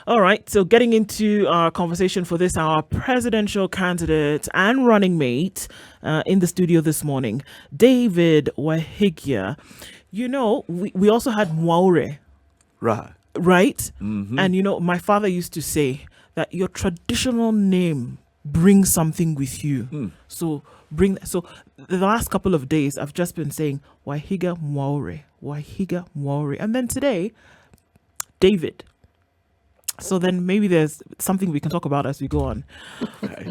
All right, so getting into our conversation for this, our presidential candidate and running mate in the studio this morning, David Waihiga. We also had Mwaure, Right. right? And my father used to say that your traditional name brings something with you. So the last couple of days I've just been saying Waihiga Mwaure. And then today, David. So then maybe there's something we can talk about as we go on.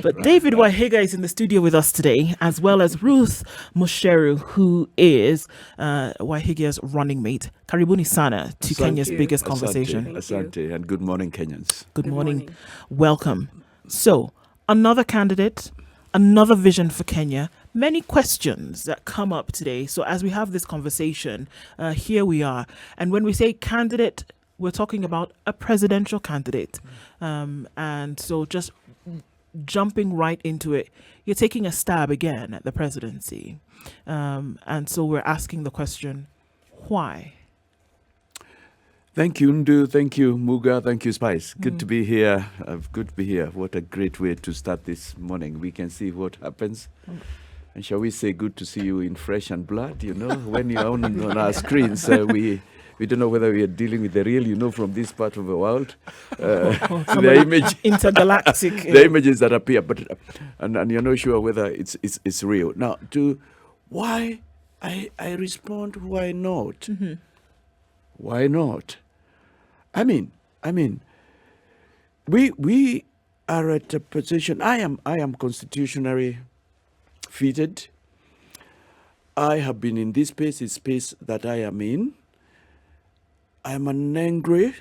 But David Waihiga is in the studio with us today, as well as Ruth Musheru, who is Waihiga's running mate. Karibuni sana to Kenya's biggest conversation. Asante, and good morning, Kenyans. Good morning. Welcome. So, another candidate, another vision for Kenya, many questions that come up today. So as we have this conversation, here we are. And when we say candidate, we're talking about a presidential candidate. And so just jumping right into it, you're taking a stab again at the presidency. And so we're asking the question, why? Thank you, Ndu. Thank you, Muga. Thank you, Spice. Good to be here. Good to be here. What a great way to start this morning. We can see what happens. And shall we say good to see you in flesh and blood, when you're on our screens. We don't know whether we are dealing with the real, from this part of the world. The image, intergalactic. the images that appear, but and you're not sure whether it's real. Now, to why I respond, why not? Why not? I mean, we are at a position. I am constitutionally fitted. I have been in this space that I am in. I am an angry,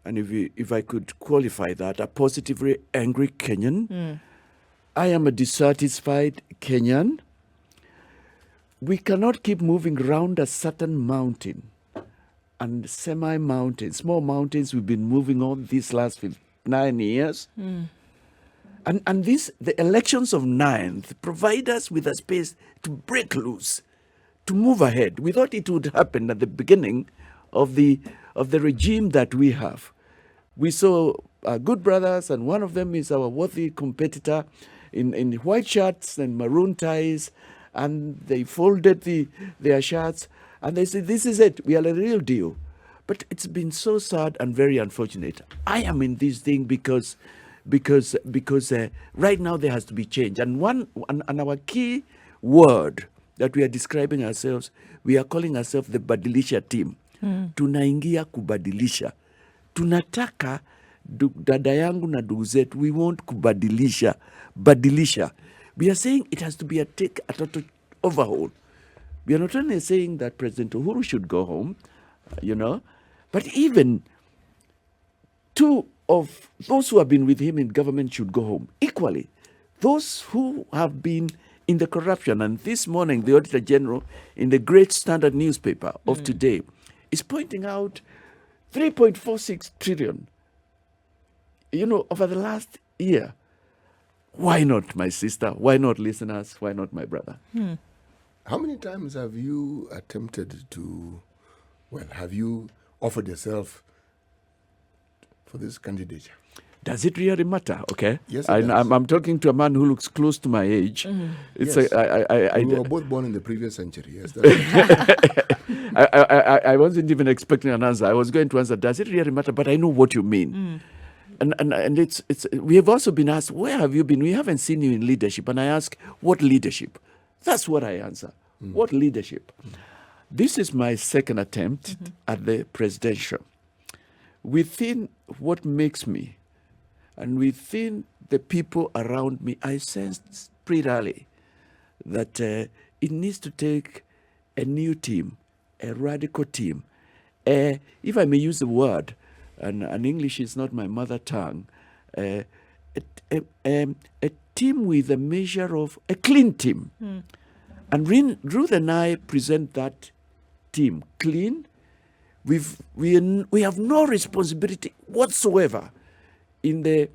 and if I could qualify that, a positively angry Kenyan. I am a dissatisfied Kenyan. We cannot keep moving around a certain mountain and semi-mountains, small mountains we've been moving on these last 9 years. And the elections of 9th provide us with a space to break loose, to move ahead. We thought it would happen at the beginning of the regime that we have. We saw good brothers, and one of them is our worthy competitor in white shirts and maroon ties, and they folded their shirts, and they said, this is it, we are the real deal. But it's been so sad and very unfortunate. I am in this thing because right now there has to be change. And our key word that we are describing ourselves, we are calling ourselves the Badilisha team. Tunaingia kubadilisha. Tunataka dada yangu na ndugu zetu, we want kubadilisha. Badilisha. We are saying it has to be a total overhaul. We are not only saying that President Uhuru should go home, but even two of those who have been with him in government should go home. Equally, those who have been in the corruption, and this morning the Auditor General in the great Standard newspaper of today is pointing out 3.46 trillion, over the last year. Why not, my sister? Why not, listeners? Why not, my brother? How many times have you attempted have you offered yourself for this candidature? Does it really matter? Okay. Yes, I'm talking to a man who looks close to my age. Yes. We were both born in the previous century. Yes. I wasn't even expecting an answer. I was going to answer, does it really matter? But I know what you mean. And it's we have also been asked, where have you been? We haven't seen you in leadership. And I ask, what leadership? That's what I answer. What leadership? This is my second attempt at the presidential. Within what makes me, and within the people around me, I sensed pretty early that it needs to take a new team, a radical team. If I may use the word, and English is not my mother tongue, a team with a measure of a clean team. And Ruth and I present that team clean. We have no responsibility whatsoever in the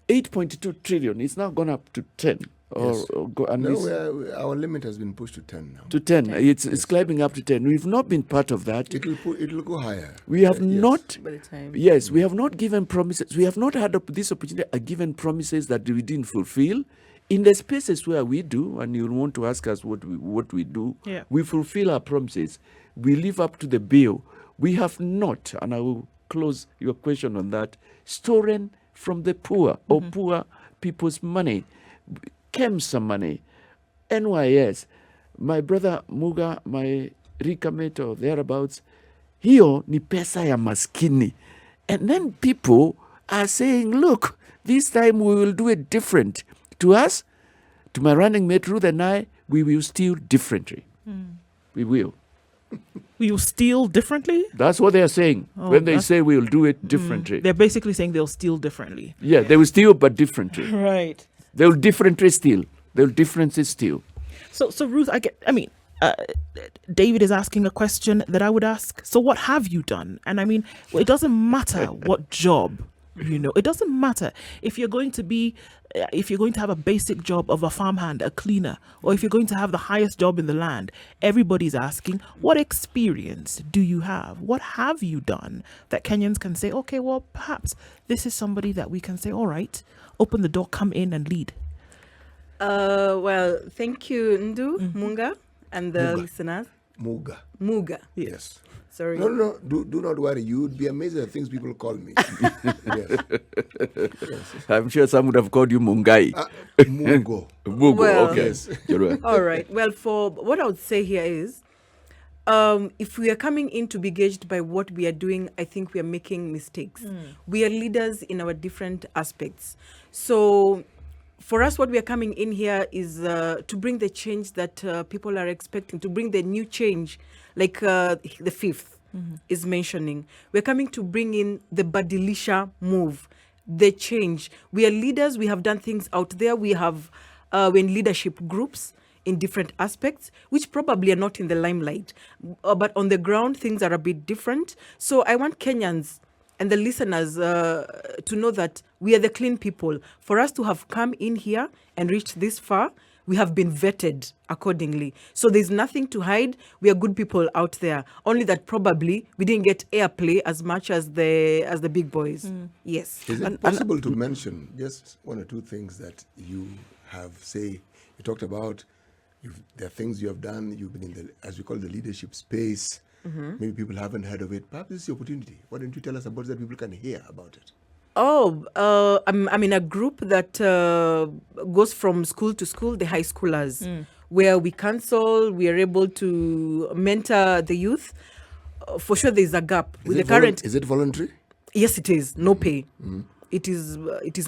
8.2 trillion. It's now gone up to 10. Or, Yes. and No, our limit has been pushed to 10 now. to 10. It's climbing up to 10. We've not been part of that. It'll go higher. We have not. By the time. Yes, we have not given promises. We have not had this opportunity given promises that we didn't fulfill. In the spaces where we do, and you want to ask us what we do, Yeah. we fulfill our promises. We live up to the bill. We have not, and I will close your question on that, stolen from the poor or poor people's money. KEMSA money, NYS, my brother Muga, my Rika mate or thereabouts, hiyo ni pesa ya maskini. And then people are saying, look, this time we will do it different. To us, to my running mate Ruth and I, we will steal differently. We will. Will you steal differently? That's what they're saying. Oh, when they say we'll do it differently. They're basically saying they'll steal differently. Yeah, they will steal but differently. Right. They'll differently steal. They'll differently steal. So Ruth, David is asking a question that I would ask. So what have you done? And I mean, well, it doesn't matter what job, it doesn't matter if you're going to have a basic job of a farmhand, a cleaner, or if you're going to have the highest job in the land. Everybody's asking, what experience do you have? What have you done that Kenyans can say, okay, well, perhaps this is somebody that we can say, all right, open the door, come in and lead. Well, thank you, Ndu, Munga, and the listeners. Muga. Yes. Sorry. No. Do not worry. You would be amazed at the things people call me. Yes. I'm sure some would have called you Mungai. Mugo. Mugo, Well, okay. Yes. You're right. All right. Well, for what I would say here is, if we are coming in to be gauged by what we are doing, I think we are making mistakes. We are leaders in our different aspects. So for us, what we are coming in here is to bring the change that people are expecting, to bring the new change, like the fifth is mentioning. We're coming to bring in the Badilisha move, the change. We are leaders. We have done things out there. We have we're in leadership groups in different aspects, which probably are not in the limelight. But on the ground, things are a bit different. So I want Kenyans and the listeners to know that we are the clean people. For us to have come in here and reached this far, we have been vetted accordingly. So there's nothing to hide. We are good people out there. Only that probably we didn't get airplay as much as the big boys. Yes. Is it possible to mention just one or two things that you have, say, you talked about, there are things you have done, you've been in the, as we call it, the leadership space. Maybe people haven't heard of it. Perhaps this is the opportunity. Why don't you tell us about it so that people can hear about it? I'm in a group that goes from school to school, the high schoolers, where we counsel, we are able to mentor the youth. For sure, there's a gap with the current. Is it voluntary? Yes, it is. No pay. It is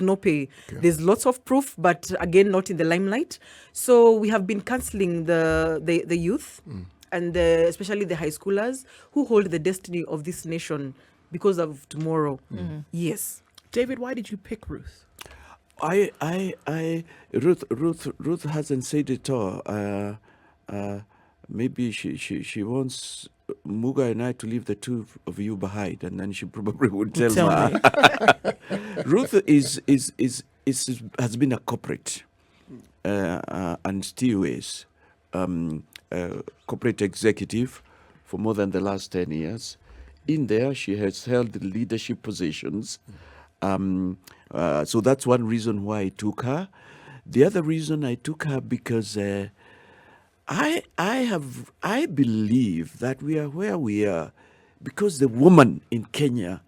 no pay. Okay. There's lots of proof, but again, not in the limelight. So we have been counseling the youth. And especially the high schoolers who hold the destiny of this nation because of tomorrow. Yes. David, why did you pick Ruth? Ruth hasn't said it all. Maybe she wants Muga and I to leave the two of you behind, and then she probably would tell me. Ruth has been a corporate and still is. Corporate executive for more than the last 10 years. In there, she has held leadership positions. So that's one reason why I took her. The other reason I took her because I believe that we are where we are because the woman in Kenya,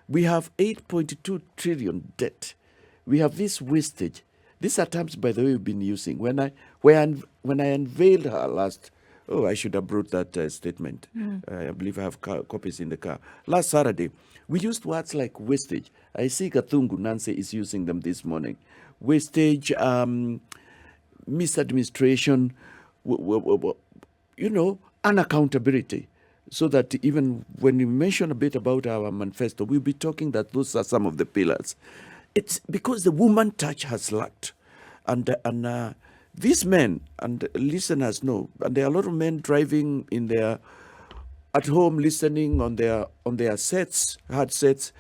we have 8.2 trillion debt. We have this wastage. These are terms, by the way, we've been using. When I unveiled her last, I should have brought that statement. I believe I have copies in the car. Last Saturday, we used words like wastage. I see Gathungu Nancy is using them this morning. Wastage, misadministration, unaccountability. So that even when you mention a bit about our manifesto, we'll be talking that those are some of the pillars. It's because the woman touch has lacked. And these men, and listeners know, and there are a lot of men driving in their, at home listening on their sets, headsets.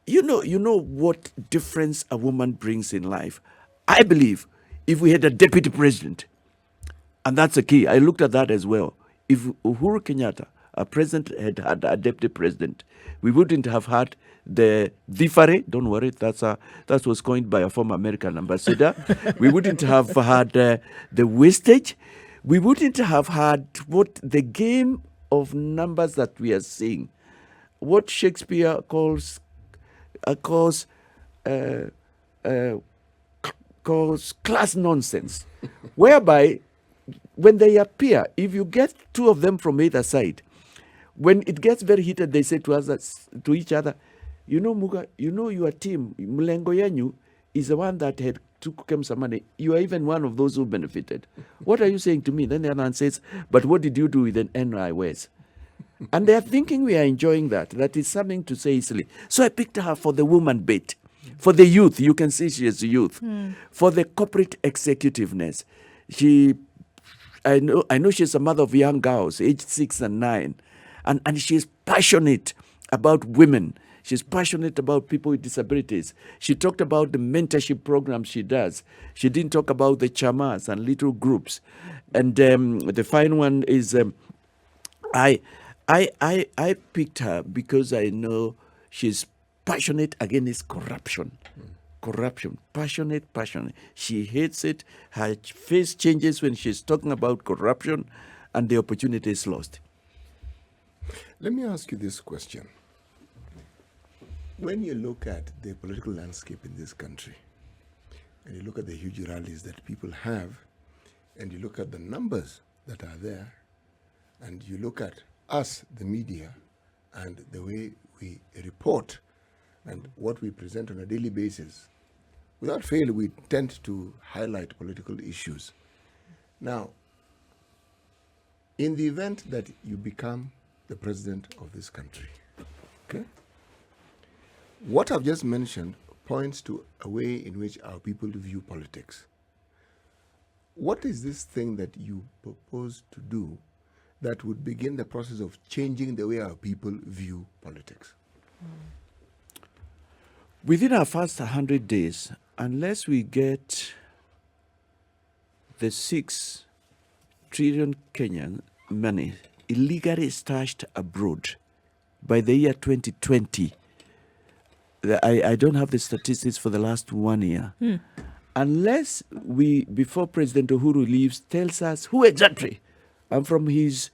You know what difference a woman brings in life. I believe if we had a deputy president. And that's the key. I looked at that as well. If Uhuru Kenyatta, our president, had had a deputy president, we wouldn't have had the dhifare. Don't worry, that was coined by a former American ambassador. We wouldn't have had the wastage. We wouldn't have had what the game of numbers that we are seeing, what Shakespeare calls class nonsense, whereby when they appear, if you get two of them from either side, when it gets very heated, they say to each other, you know, Muga, you know your team, Mlengo Yenyu, is the one that had took Kemsa money. You are even one of those who benefited. What are you saying to me? Then the other one says, but what did you do with an NIWS? And they are thinking we are enjoying that. That is something to say easily. So I picked her for the woman bit, for the youth. You can see she is youth. For the corporate executiveness. I know she's a mother of young girls, aged 6 and 9. And she's passionate about women. She's passionate about people with disabilities. She talked about the mentorship program she does. She didn't talk about the chamas and little groups. And the fine one is, I picked her because I know she's passionate against corruption. Corruption, passionate. She hates it. Her face changes when she's talking about corruption, and the opportunity is lost. Let me ask you this question. When you look at the political landscape in this country, and you look at the huge rallies that people have, and you look at the numbers that are there, and you look at us, the media, and the way we report and what we present on a daily basis, without fail, we tend to highlight political issues. Now, in the event that you become the president of this country, okay, what I've just mentioned points to a way in which our people view politics. What is this thing that you propose to do that would begin the process of changing the way our people view politics? Within our first 100 days, unless we get the 6 trillion Kenyan money illegally stashed abroad by the year 2020, I don't have the statistics for the last 1 year. Unless we, before President Uhuru leaves, tells us who exactly, and from his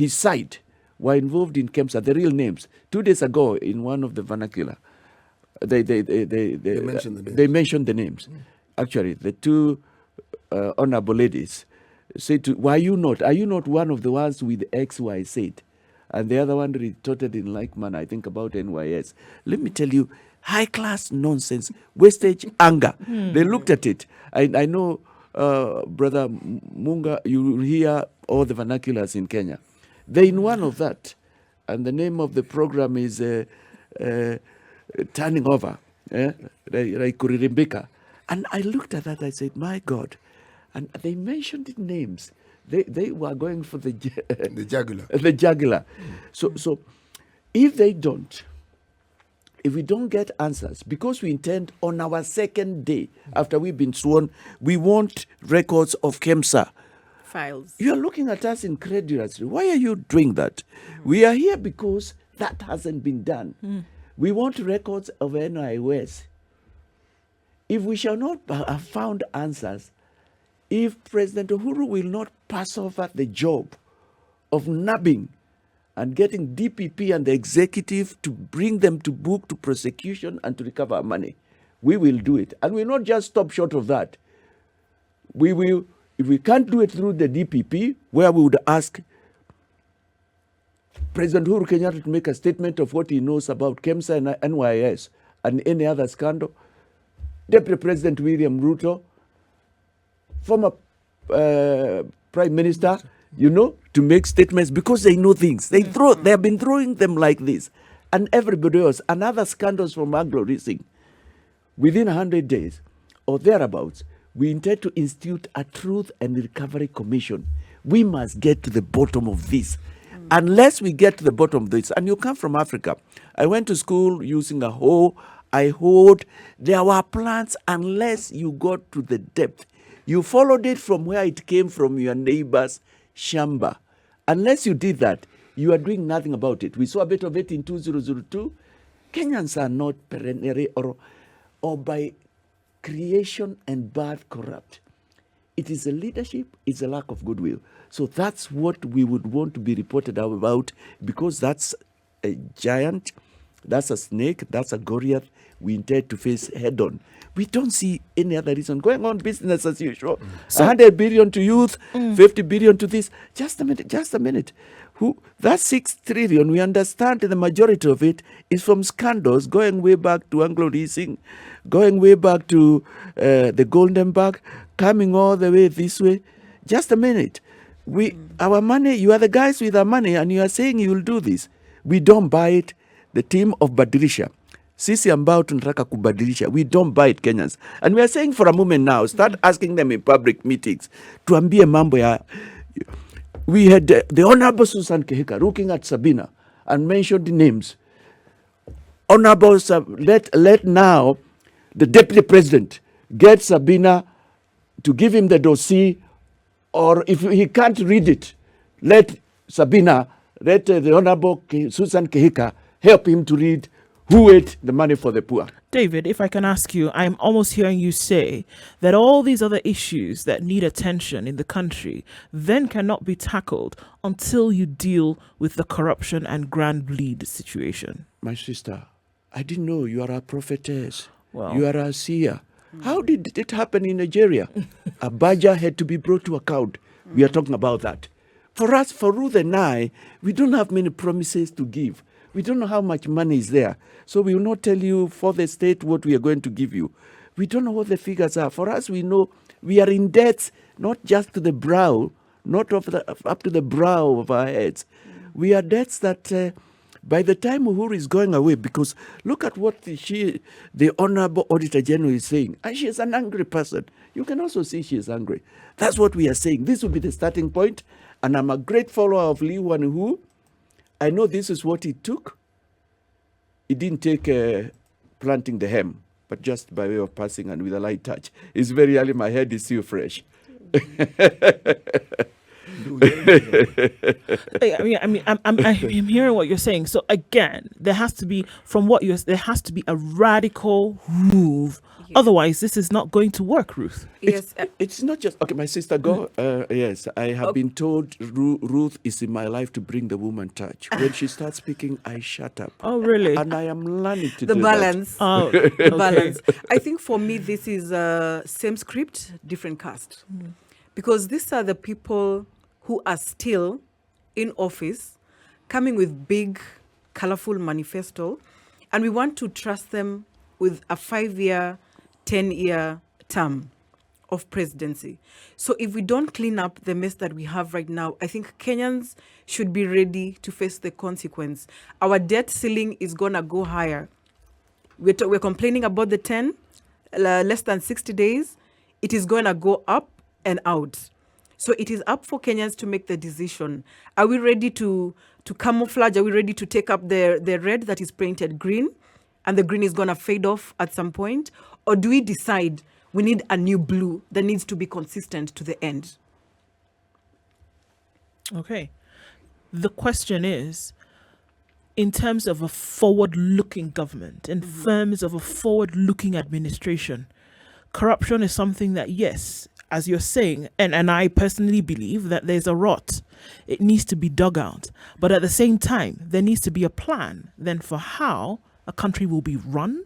side, were involved in KEMSA, the real names. 2 days ago, in one of the vernacular, they mentioned the names. Actually, the two honorable ladies said to, are you not one of the ones with XY said? And the other one retorted in like manner, I think about NYS. Let me tell you, high-class nonsense, wastage, anger. They looked at it. I know, Brother Munga, you hear all the vernaculars in Kenya. They're in one of that. And the name of the program is Turning Over, like Kuririmbika. And I looked at that, I said, my God. And they mentioned names. They were going for the jugular. The jugular. So if we don't get answers, because we intend on our second day after we've been sworn, we want records of KEMSA. Files. You're looking at us incredulously. Why are you doing that? We are here because that hasn't been done. We want records of NIWS. If we shall not have found answers, if President Uhuru will not pass over the job of nabbing and getting DPP and the executive to bring them to book, to prosecution, and to recover our money, we will do it. And we'll not just stop short of that. We will, if we can't do it through the DPP, where we would ask President Uhuru Kenyatta to make a statement of what he knows about KEMSA and NYS and any other scandal, Deputy President William Ruto, former Prime Minister, to make statements because they know things. They have been throwing them like this. And everybody else, and other scandals from agro-leasing. Within 100 days or thereabouts, we intend to institute a Truth and Recovery Commission. We must get to the bottom of this. Unless we get to the bottom of this, and you come from Africa. I went to school using a hoe. I hoed. There were plants. Unless you got to the depth, You followed it from where it came from your neighbor's shamba. Unless you did that, you are doing nothing about it. We saw a bit of it in 2002. Kenyans are not perennially or by creation and birth corrupt. It is a leadership, it's a lack of goodwill. So that's what we would want to be reported about, because that's a giant, that's a snake, that's a Goliath we intend to face head on. We don't see any other reason. Going on business as usual. 100 billion to youth, 50 billion to this. Just a minute. That 6 trillion, we understand the majority of it is from scandals going way back to Anglo Leasing, going way back to the Golden Bag, coming all the way this way. Just a minute. Our money, you are the guys with our money, and you are saying you will do this. We don't buy it. The team of Badilisha, sisi ambao tunataka kubadilisha, we don't buy it, Kenyans. And we are saying for a moment now, start asking them in public meetings, tuambie mambo ya... We had the Honorable Susan Kehika looking at Sabina and mentioned names. Honorable, let now the Deputy President get Sabina to give him the dossier, or if he can't read it, let the Honorable Susan Kehika help him to read who ate the money for the poor. David, if I can ask you, I'm almost hearing you say that all these other issues that need attention in the country then cannot be tackled until you deal with the corruption and grand bleed situation. My sister, I didn't know you are a prophetess. Well, you are a seer. How did it happen in Nigeria? A badger had to be brought to account. We are talking about that. For us, for Ruth and I, we don't have many promises to give. We don't know how much money is there. So we will not tell you for the state what we are going to give you. We don't know what the figures are. For us, we know we are in debt, not just to the brow, not up to the brow of our heads. We are debts that by the time Uhuru is going away, because look at what the Honorable Auditor General is saying. And she is an angry person. You can also see she is angry. That's what we are saying. This will be the starting point. And I'm a great follower of Lee Wan-Hu. I know this is what it took. It didn't take planting the hem, but just by way of passing and with a light touch. It's very early. My head is still fresh. I'm hearing what you're saying. So again, there has to be a radical move. Yeah. Otherwise, this is not going to work, Ruth. Yes, it's not just okay. My sister, go. Yes, I have been told Ruth is in my life to bring the woman touch. When she starts speaking, I shut up. Oh, really? And I am learning to the do balance. That. Oh, okay. Balance. I think for me, this is same script, different cast, because these are the people who are still in office, coming with big, colorful manifesto, and we want to trust them with a 5-year, 10-year term of presidency. So if we don't clean up the mess that we have right now, I think Kenyans should be ready to face the consequence. Our debt ceiling is going to go higher. We're complaining about the 10, less than 60 days. It is going to go up and out. So it is up for Kenyans to make the decision. Are we ready to camouflage? Are we ready to take up the red that is painted green, and the green is going to fade off at some point? Or do we decide we need a new blue that needs to be consistent to the end? Okay. The question is, in terms of a forward-looking government, in terms of a forward-looking administration, corruption is something that, yes, as you're saying, and I personally believe that there's a rot. It needs to be dug out. But at the same time, there needs to be a plan then for how a country will be run,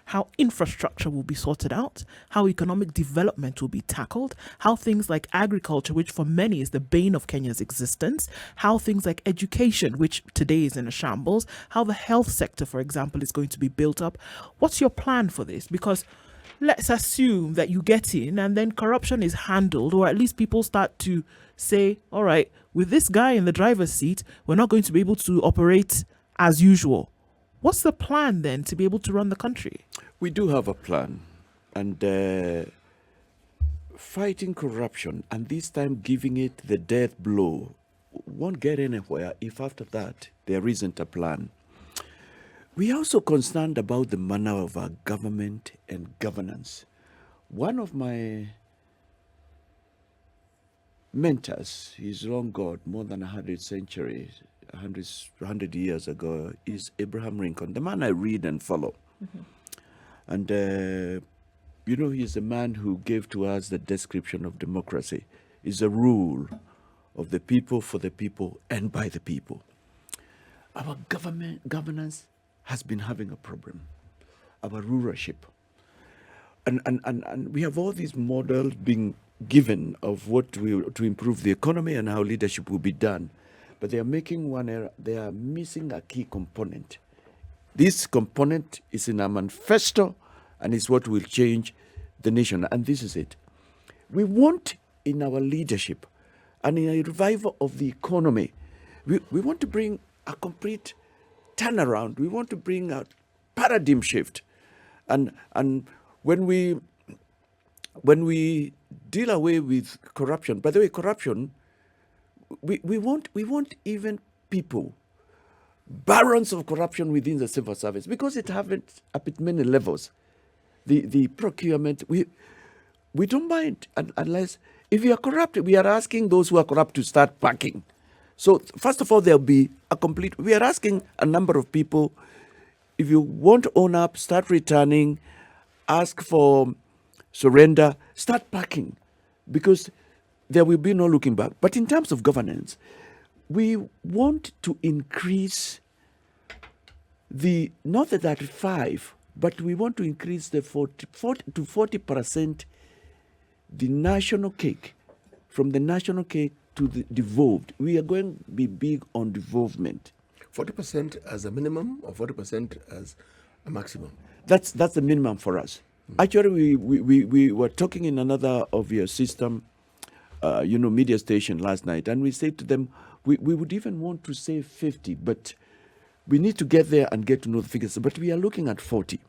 how infrastructure will be sorted out, how economic development will be tackled, how things like agriculture, which for many is the bane of Kenya's existence, how things like education, which today is in a shambles, how the health sector, for example, is going to be built up. What's your plan for this? Because let's assume that you get in and then corruption is handled, or at least people start to say, all right, with this guy in the driver's seat, we're not going to be able to operate as usual. What's the plan then to be able to run the country? We do have a plan, and fighting corruption, and this time giving it the death blow, won't get anywhere if after that there isn't a plan. We are also concerned about the manner of our government and governance. One of my mentors, he's long gone, more than 100 years ago, is Abraham Lincoln, the man I read and follow. And, he's a man who gave to us the description of democracy. It's a rule of the people, for the people, and by the people. Our governance has been having a problem, our rulership. And we have all these models being given of what to improve the economy and how leadership will be done. But they are making one error. They are missing a key component. This component is in our manifesto and is what will change the nation. And this is it. We want in our leadership and in a revival of the economy, we want to bring a complete turnaround. We want to bring a paradigm shift. And when we deal away with corruption, by the way, corruption, we want even people, barons of corruption within the civil service, because it happens up at many levels. The procurement, we don't mind unless, if you are corrupt, we are asking those who are corrupt to start packing. So first of all, there'll be we are asking a number of people, if you want to own up, start returning, ask for surrender, start packing, because there will be no looking back. But in terms of governance, we want to increase not the 35, but we want to increase the 40% the national cake, from the national cake to the devolved. We are going to be big on devolvement. 40% as a minimum or 40% as a maximum? That's the minimum for us. Actually, we were talking in another of your system, media station last night, and we said to them, we would even want to say 50, but we need to get there and get to know the figures. But we are looking at 40.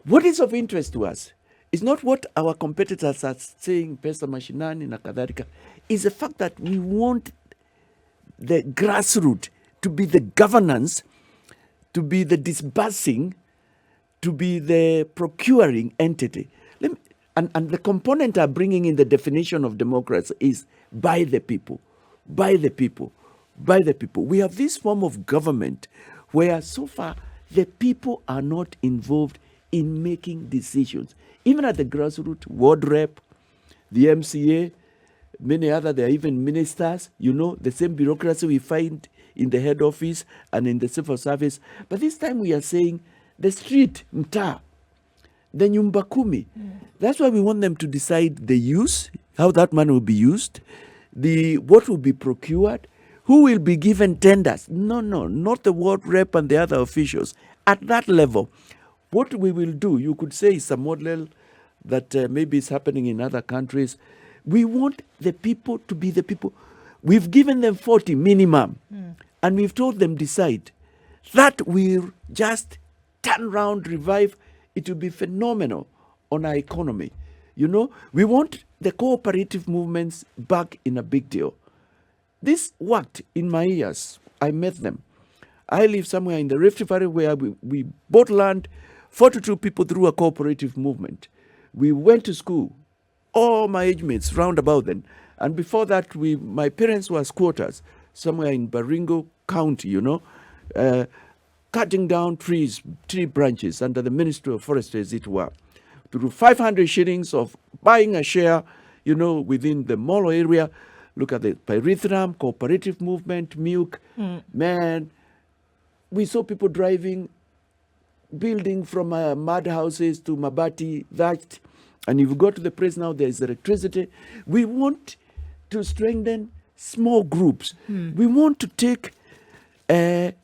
What is of interest to us is not what our competitors are saying, pesa mashinani na kadhalika, is the fact that we want the grassroots to be the governance, to be the disbursing, to be the procuring entity. And the component are bringing in the definition of democracy is by the people, by the people, by the people. We have this form of government where so far the people are not involved in making decisions. Even at the grassroots, ward rep, the MCA, many other, there are even ministers, the same bureaucracy we find in the head office and in the civil service. But this time we are saying the street, mtaa, the nyumba kumi. That's why we want them to decide the use, how that money will be used, what will be procured, who will be given tenders. No, not the ward rep and the other officials. At that level, what we will do, you could say it's a model that maybe is happening in other countries. We want the people to be the people. We've given them 40 minimum, and we've told them decide. That will just turn around, revive. It will be phenomenal on our economy. We want the cooperative movements back in a big deal. This worked in my years. I met them. I live somewhere in the Rift Valley where we bought land, 42 people through a cooperative movement. We went to school, all my age mates round about then. And before that, my parents were squatters somewhere in Baringo County, cutting down tree branches under the Ministry of Forestry, as it were, through 500 shillings of buying a share, within the Molo area. Look at the Pyrethrum, cooperative movement, milk. Man, we saw people building from mud houses to mabati, that. And if you go to the place now, there is electricity. We want to strengthen small groups. We want to take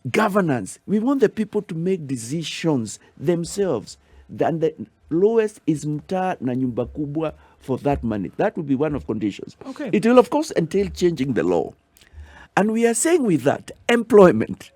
governance. We want the people to make decisions themselves. And the lowest is mtaa na nyumba kubwa for that money. That will be one of conditions. Okay. It will, of course, entail changing the law. And we are saying with that, employment.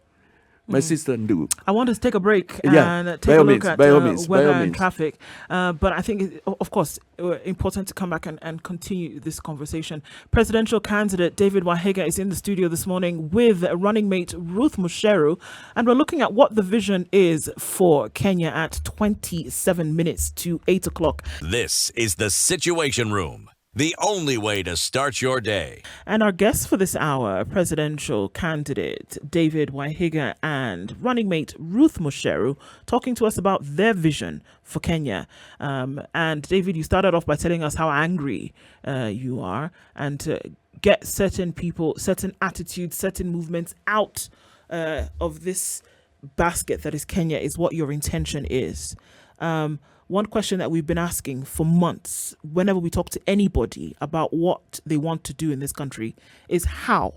My sister Ndu. I want to take a break Yeah, and by take a all look means, at by all means, by weather all and means. traffic. But I think, of course, important to come back and continue this conversation. Presidential candidate David Waihiga is in the studio this morning with running mate Ruth Musheru, and we're looking at what the vision is for Kenya at 27 minutes to 8 o'clock. This is The Situation Room the only way to start your day. And our guests for this hour, presidential candidate David Waihiga and running mate Ruth Musheru, talking to us about their vision for Kenya. And David, you started off by telling us how angry you are, and to get certain people, certain attitudes, certain movements out of this basket that is Kenya is what your intention is. One question that we've been asking for months, whenever we talk to anybody about what they want to do in this country, is how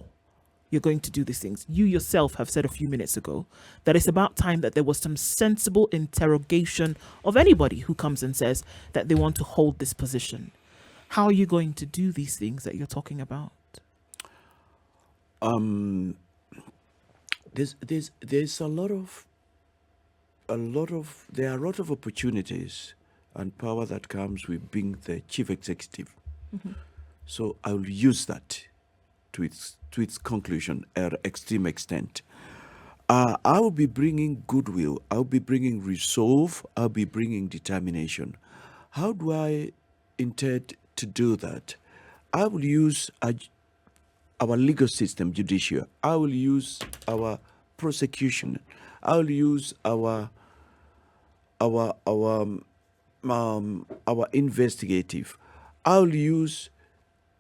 you're going to do these things. You yourself have said a few minutes ago that it's about time that there was some sensible interrogation of anybody who comes and says that they want to hold this position. How are you going to do these things that you're talking about? There's a lot of opportunities and power that comes with being the chief executive. Mm-hmm. So I will use that to its conclusion at extreme extent. I will be bringing goodwill. I'll be bringing resolve. I'll be bringing determination. How do I intend to do that? I will use our legal system, judicial. I will use our prosecution. I will use our investigative. I will use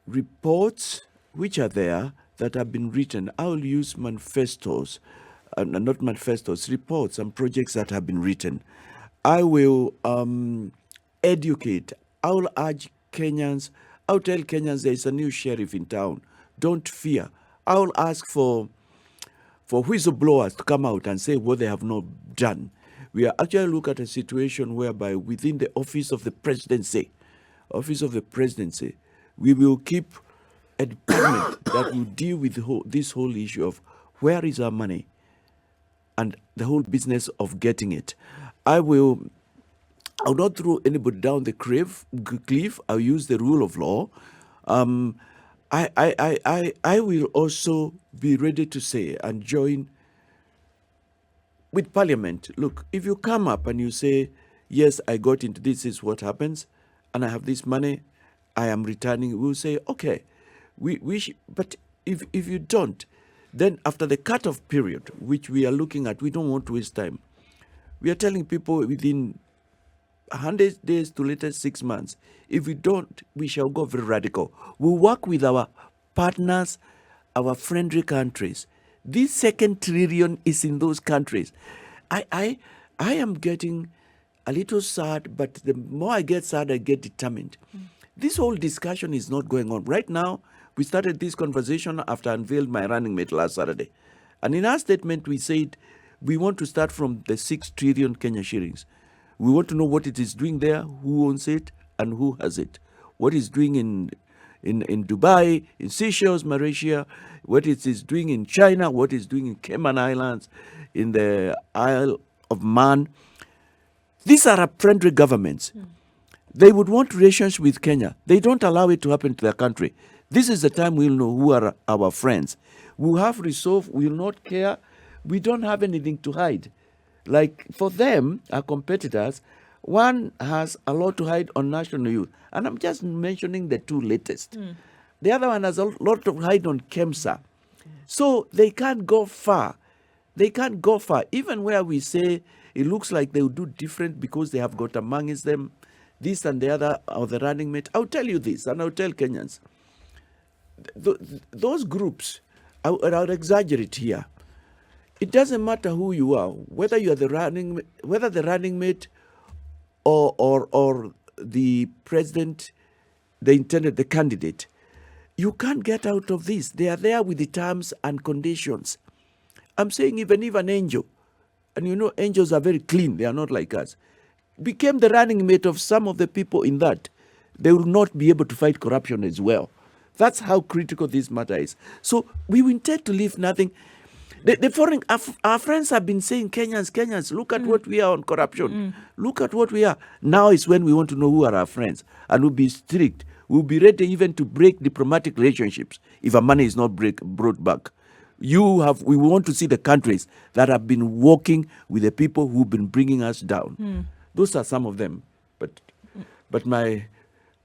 reports which are there that have been written. I will use manifestos, not manifestos, reports and projects that have been written. I will educate. I will urge Kenyans. I will tell Kenyans there is a new sheriff in town. Don't fear. I will ask for whistleblowers to come out and say what they have not done. We are actually looking at a situation whereby within the office of the presidency, we will keep a department that will deal with this whole issue of where is our money and the whole business of getting it. I will not throw anybody down the cliff. I'll use the rule of law. I will also be ready to say and join with Parliament. Look, if you come up and you say, yes, I got into this is what happens, and I have this money, I am returning, we'll say, okay, but if you don't, then after the cut-off period, which we are looking at, we don't want to waste time. We are telling people within 100 days to latest 6 months. If we don't, we shall go very radical. We'll work with our partners, our friendly countries. This 2nd trillion is in those countries. I am getting a little sad, but the more I get sad, I get determined. This whole discussion is not going on. Right now, we started this conversation after I unveiled my running mate last Saturday. And in our statement, we said we want to start from the 6 trillion Kenya shillings. We want to know what it is doing there, who owns it, and who has it. What it's doing in Dubai, in Seychelles, Malaysia, what it is doing in China, what it's doing in Cayman Islands, in the Isle of Man. These are our friendly governments. They would want relations with Kenya. They don't allow it to happen to their country. This is the time we'll know who are our friends. We'll have resolve, we'll not care. We don't have anything to hide. Like for them, our competitors, one has a lot to hide on national youth. And I'm just mentioning the 2 latest. The other one has a lot to hide on KEMSA. So they can't go far. Even where we say it looks like they will do different because they have got amongst them this and the other or the running mate. I'll tell you this, and I'll tell Kenyans. Those groups, I'll exaggerate here. It doesn't matter who you are, whether you are the running mate or the president, the candidate. You can't get out of this. They are there with the terms and conditions. I'm saying even if an angel, and you know angels are very clean, they are not like us, became the running mate of some of the people in that, they will not be able to fight corruption as well. That's how critical this matter is. So we intend to leave nothing. The foreign, our friends have been saying, Kenyans, look at what we are on corruption. Look at what we are. Now is when we want to know who are our friends. And we'll be strict. We'll be ready even to break diplomatic relationships if our money is not brought back. We want to see the countries that have been working with the people who've been bringing us down. Those are some of them. But my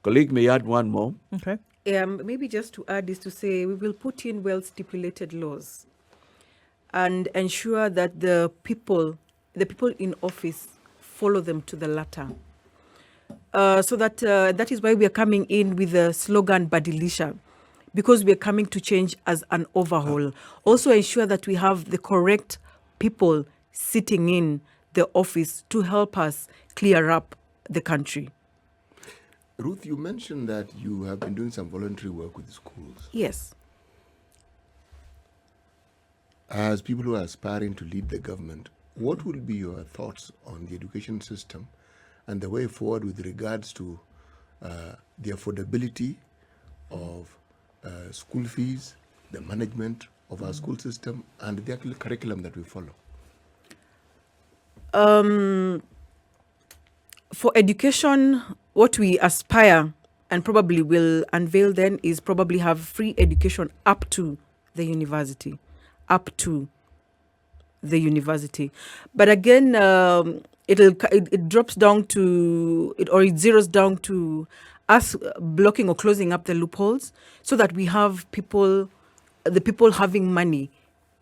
Colleague may add one more. Okay. Maybe just to add is to say we will put in well-stipulated laws and ensure that the people in office follow them to the letter. So that is why we are coming in with the slogan Badilisha, because we are coming to change as an overhaul. Also ensure that we have the correct people sitting in the office to help us clear up the country. Ruth, you mentioned that you have been doing some voluntary work with the schools. Yes. As people who are aspiring to lead the government, what will be your thoughts on the education system and the way forward with regards to the affordability of school fees, the management of our school system, and the actual curriculum that we follow? For education, what we aspire and probably will unveil then is probably have free education up to the university. But again, it drops down to it, or it zeroes down to us blocking or closing up the loopholes so that we have the people having money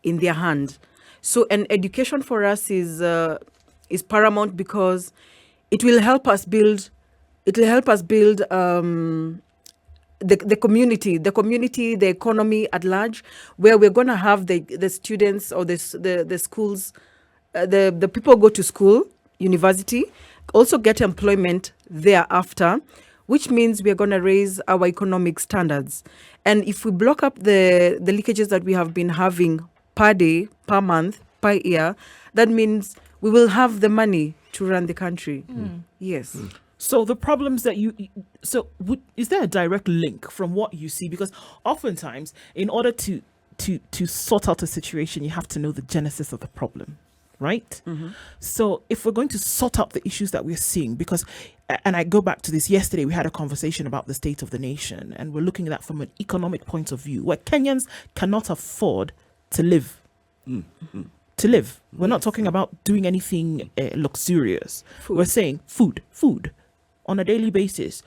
in their hand. So an education for us is paramount because it will help us build the community, the economy at large, where we're going to have the students or the schools, the people go to school, university, also get employment thereafter, which means we're going to raise our economic standards. And if we block up the leakages that we have been having per day, per month, per year, that means we will have the money to run the country. Yes. So the problems that is there a direct link from what you see? Because oftentimes, in order to sort out a situation, you have to know the genesis of the problem, right? So if we're going to sort out the issues that we're seeing, because, and I go back to this, yesterday we had a conversation about the state of the nation, and we're looking at that from an economic point of view, where Kenyans cannot afford to live. To live. We're not talking about doing anything luxurious. We're saying food. On a daily basis,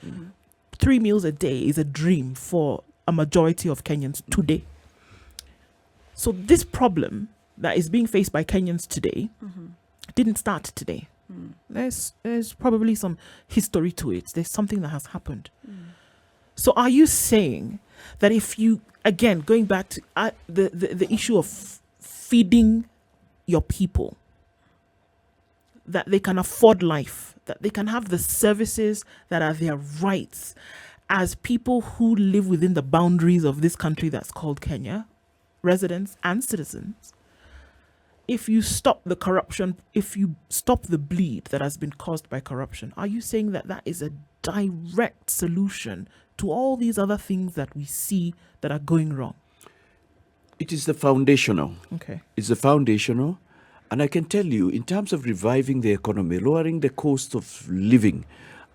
3 meals a day is a dream for a majority of Kenyans today. So this problem that is being faced by Kenyans today didn't start today. There's probably some history to it. There's something that has happened. So are you saying that if you, again, going back to the issue of feeding your people, that they can afford life, that they can have the services that are their rights as people who live within the boundaries of this country that's called Kenya, residents and citizens? If you stop the corruption, if you stop the bleed that has been caused by corruption, are you saying that that is a direct solution to all these other things that we see that are going wrong? It is the foundational. Okay. It's the foundational. And I can tell you, in terms of reviving the economy, lowering the cost of living,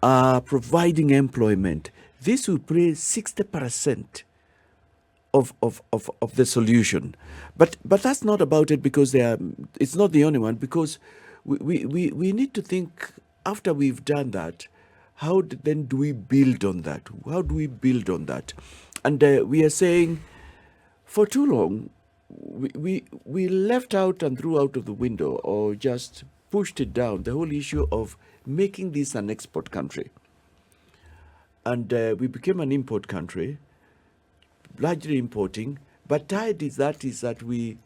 providing employment, this will play 60% of the solution. But that's not about it, because it's not the only one, because we need to think, after we've done that, how then do we build on that? How do we build on that? And we are saying, for too long, we left out and threw out of the window, or just pushed it down, the whole issue of making this an export country. And we became an import country, largely importing, but tied is that we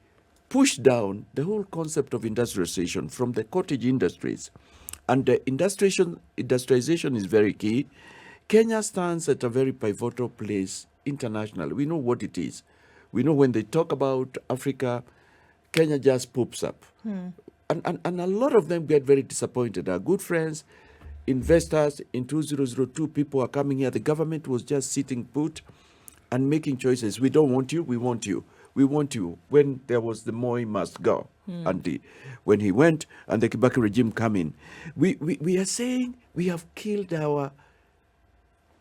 pushed down the whole concept of industrialization from the cottage industries. And industrialization is very key. Kenya stands at a very pivotal place internationally. We know what it is. We know when they talk about Africa, Kenya just pops up. And a lot of them get very disappointed. Our good friends, investors in 2002, people are coming here. The government was just sitting put and making choices. We don't want you, we want you. We want you. When there was the Moi must go, and when he went and the Kibaki regime come in, we are saying we have killed our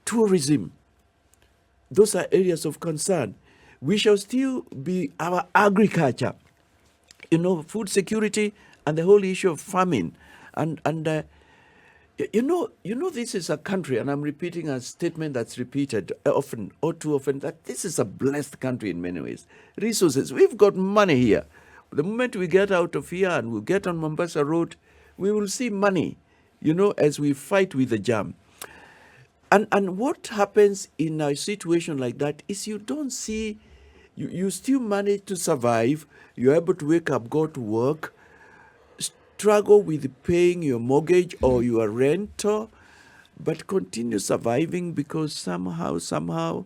tourism. Those are areas of concern. We shall still be our agriculture, food security, and the whole issue of farming. And This is a country, and I'm repeating a statement that's repeated often, or too often, that this is a blessed country in many ways. Resources, we've got money here. The moment we get out of here and we get on Mombasa Road, we will see money, as we fight with the jam. And what happens in a situation like that is you don't see, you still manage to survive, you're able to wake up, go to work, struggle with paying your mortgage or your rent, but continue surviving because somehow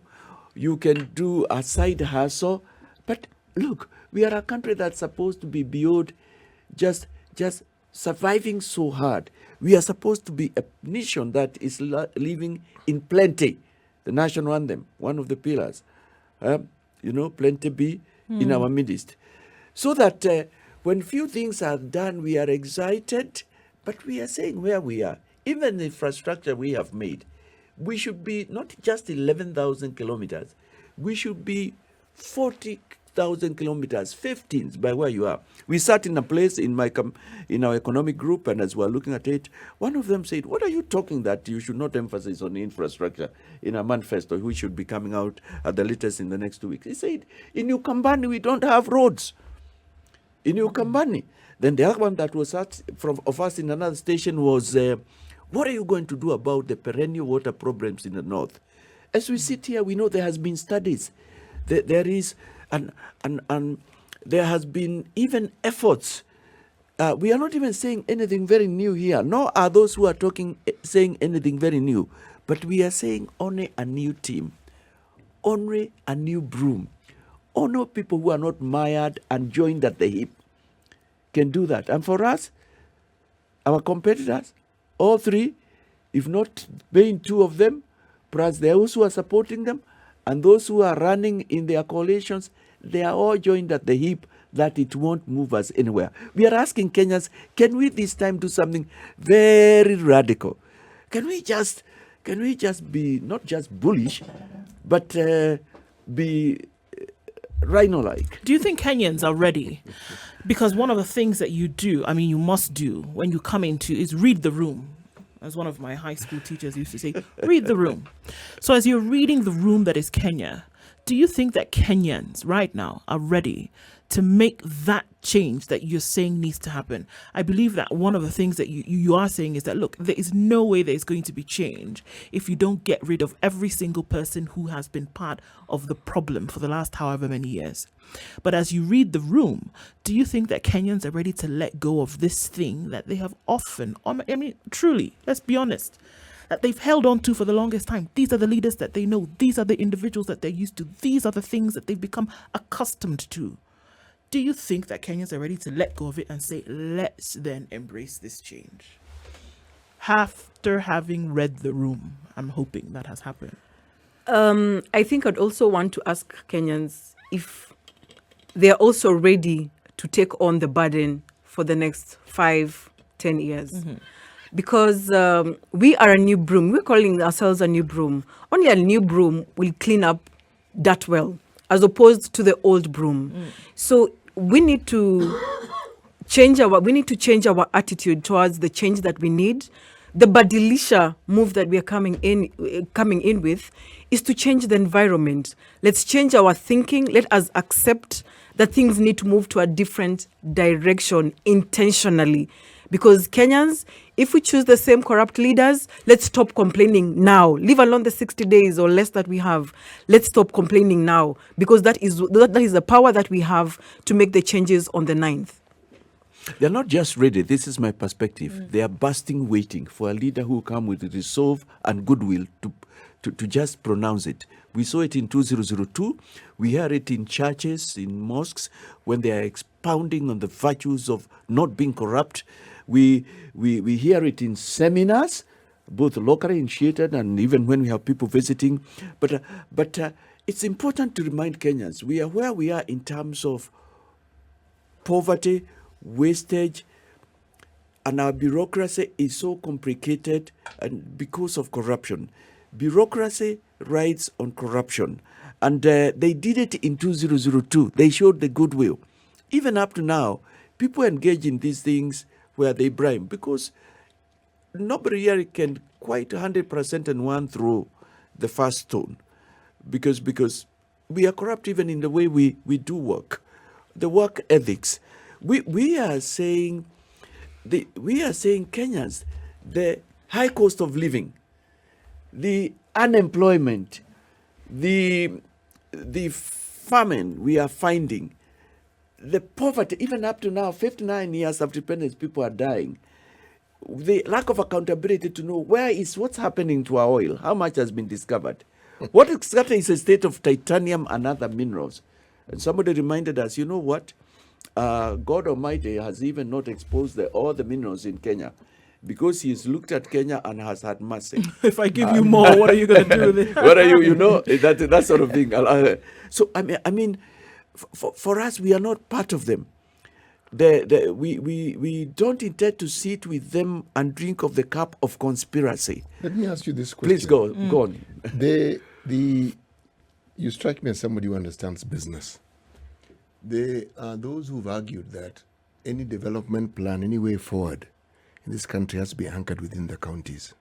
you can do a side hustle. But look, we are a country that's supposed to be beyond just surviving so hard. We are supposed to be a nation that is living in plenty. The national anthem, one of the pillars, plenty be in our midst. So that when few things are done, we are excited, but we are saying where we are. Even the infrastructure we have made, we should be not just 11,000 kilometers, we should be 40,000 kilometers, 15 by where you are. We sat in a place in our economic group, and as we were looking at it, one of them said, "What are you talking that you should not emphasize on infrastructure in a manifesto which should be coming out at the latest in the next 2 weeks?" He said, "In Ukambani, we don't have roads. In Ukambani." Then the other one that was asked of us in another station was, "What are you going to do about the perennial water problems in the north?" As we sit here, we know there has been studies. There is, and there has been even efforts. We are not even saying anything very new here. Nor are those who are saying anything very new. But we are saying only a new team, only a new broom, only people who are not mired and joined at the hip can do that. And for us, our competitors, all three, if not being two of them, plus those who are supporting them and those who are running in their coalitions, they are all joined at the hip that it won't move us anywhere. We are asking Kenyans, can we this time do something very radical? Can we just be not just bullish, but be rhino-like? Do you think Kenyans are ready? Because one of the things that you must do when you come into is read the room. As one of my high school teachers used to say, read the room. So as you're reading the room that is Kenya, do you think that Kenyans right now are ready to make that change that you're saying needs to happen? I believe that one of the things that you are saying is that, look, there is no way there is going to be change if you don't get rid of every single person who has been part of the problem for the last however many years. But as you read the room, do you think that Kenyans are ready to let go of this thing that they have often, truly, let's be honest, that they've held on to for the longest time? These are the leaders that they know. These are the individuals that they're used to. These are the things that they've become accustomed to. Do you think that Kenyans are ready to let go of it and say, let's then embrace this change? After having read the room, I'm hoping that has happened. I think I'd also want to ask Kenyans if they're also ready to take on the burden for the next 5-10 years. Mm-hmm. Because we are a new broom. We're calling ourselves a new broom. Only a new broom will clean up that well, as opposed to the old broom. So we need to change our attitude towards the change that we need. The Badilisha move that we are coming in with is to change the environment. Let's change our thinking. Let us accept that things need to move to a different direction intentionally. Because Kenyans, if we choose the same corrupt leaders, let's stop complaining now. Leave alone the 60 days or less that we have. Let's stop complaining now, because that is the power that we have to make the changes on the 9th. They're not just ready. This is my perspective. They are bursting, waiting for a leader who will come with resolve and goodwill to just pronounce it. We saw it in 2002. We hear it in churches, in mosques, when they are expounding on the virtues of not being corrupt. We hear it in seminars, both locally initiated and even when we have people visiting. But it's important to remind Kenyans, we are where we are in terms of poverty, wastage, and our bureaucracy is so complicated and because of corruption. Bureaucracy rides on corruption. And they did it in 2002. They showed the goodwill. Even up to now, people engage in these things where they bribe, because nobody here can quite 100% and one throw the first stone, because we are corrupt even in the way we do work, the work ethics. We are saying Kenyans, the high cost of living, the unemployment, the famine we are finding, the poverty, even up to now, 59 years of independence, people are dying. The lack of accountability to know what's happening to our oil, how much has been discovered, what exactly is the state of titanium and other minerals. And somebody reminded us, you know what? God Almighty has even not exposed all the minerals in Kenya, because He's looked at Kenya and has had mercy. If I give you more, what are you going to do with it? What are you know, that sort of thing. So, I mean, for us, we are not part of them. We don't intend to sit with them and drink of the cup of conspiracy. Let me ask you this question. Please go on. You strike me as somebody who understands business. There are those who've argued that any development plan, any way forward in this country has to be anchored within the counties.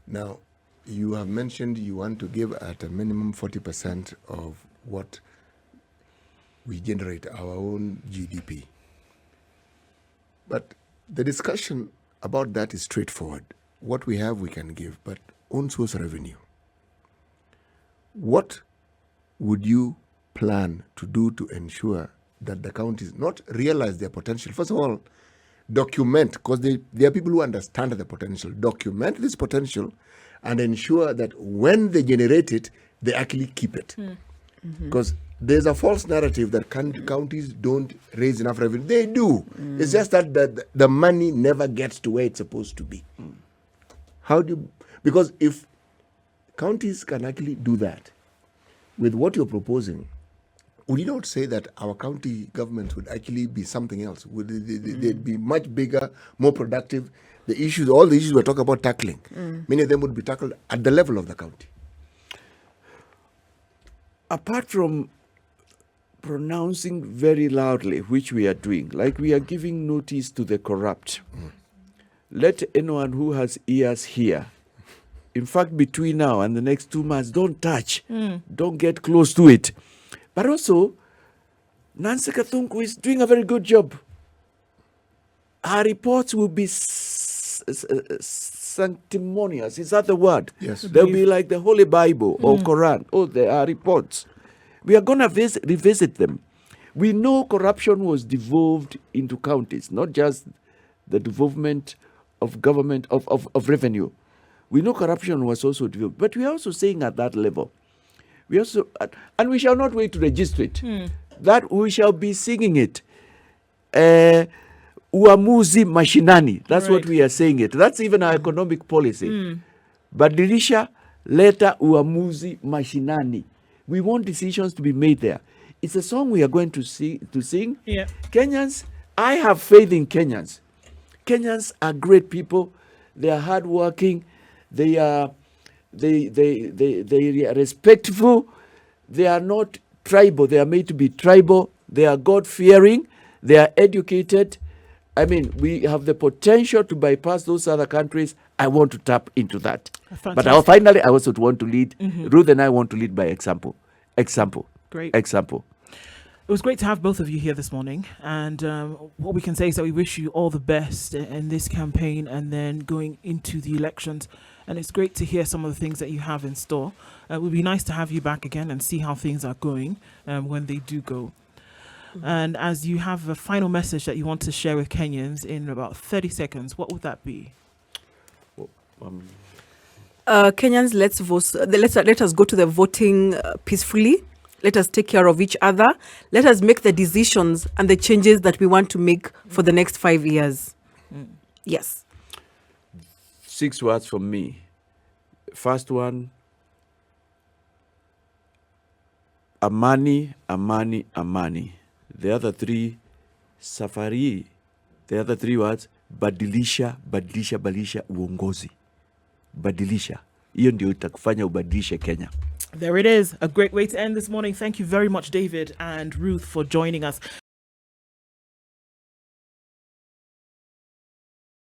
Now, you have mentioned you want to give at a minimum 40% of what we generate, our own GDP. But the discussion about that is straightforward. What we have, we can give, but own source revenue. What would you plan to do to ensure that the counties not realize their potential? First of all, document, because there are people who understand the potential. Document this potential and ensure that when they generate it, they actually keep it. Because there's a false narrative that counties don't raise enough revenue. They do. It's just that the money never gets to where it's supposed to be. How do you, because if counties can actually do that with what you're proposing, would you not say that our county governments would actually be something else? Would they'd be much bigger, more productive? All the issues we're talking about tackling, many of them would be tackled at the level of the county. Apart from pronouncing very loudly, which we are doing, like we are giving notice to the corrupt, let anyone who has ears hear. In fact, between now and the next 2 months, don't touch, don't get close to it. But also, Nancy Kathunku is doing a very good job. Her reports will be sanctimonious. Is that the word? Yes. They'll be like the Holy Bible or Quran. Oh, there are reports. We are going to revisit them. We know corruption was devolved into counties, not just the devolvement of government, of revenue. We know corruption was also devolved. But we are also saying at that level, and we shall not wait to register it, that we shall be singing it. Uamuzi mashinani. That's what we are saying it. That's even our economic policy. Badilisha leta uamuzi mashinani. We want decisions to be made there. It's a song we are going to sing. Yeah. Kenyans, I have faith in Kenyans. Kenyans are great people. They are hardworking. They are respectful. They are not tribal. They are made to be tribal. They are God-fearing. They are educated. I mean, we have the potential to bypass those other countries. I want to tap into that. Fantastic. But finally, I also want to lead. Ruth and I want to lead by example. Great. Example. It was great to have both of you here this morning. And what we can say is that we wish you all the best in this campaign and then going into the elections. And it's great to hear some of the things that you have in store. It would be nice to have you back again and see how things are going when they do go. And as you have a final message that you want to share with Kenyans in about 30 seconds, what would that be? Kenyans, let's vote. Let us go to the voting peacefully. Let us take care of each other. Let us make the decisions and the changes that we want to make for the next 5 years. Yes. 6 words from me. First one, amani, amani, amani. The other 3, safari. The other 3 words, badilisha, badilisha, badilisha, uongozi. Badilisha. Hiyo ndio itakufanya ubadilishe Kenya. There it is. A great way to end this morning. Thank you very much, David and Ruth, for joining us.